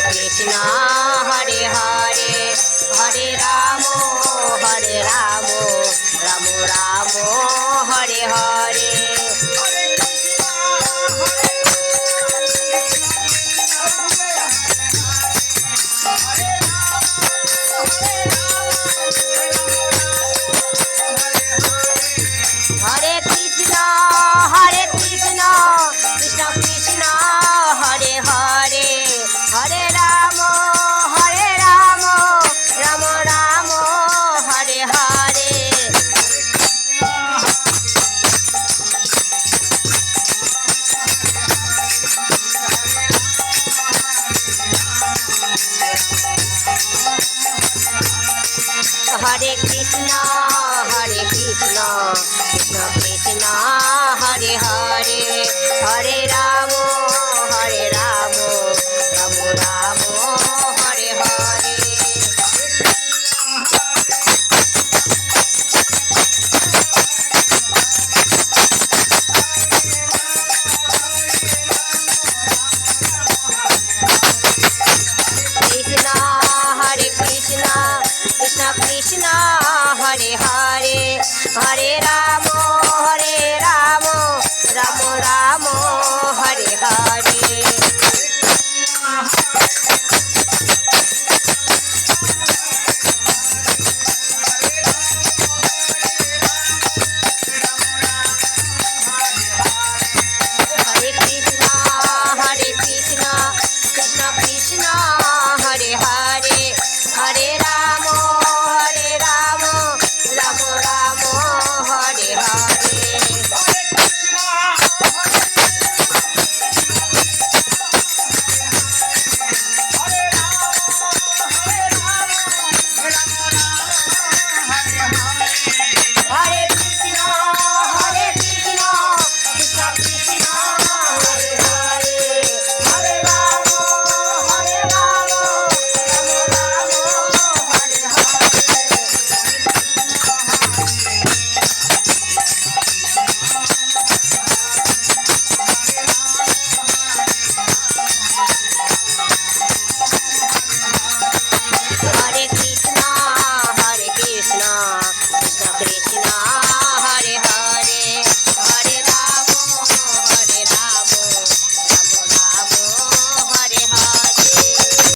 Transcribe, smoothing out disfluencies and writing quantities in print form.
Krishna Hare Hare Hare Ram Ram Ram Hare Hare Hare Krishna Krishna Krishna Hare Hare Hare Ram Ram Ram Hare Hare Hare Krishna Krishna Krishna Hare Hare Hare Ram Ram Ram Hare Hare Krishna Krishna Krishna Hare Hare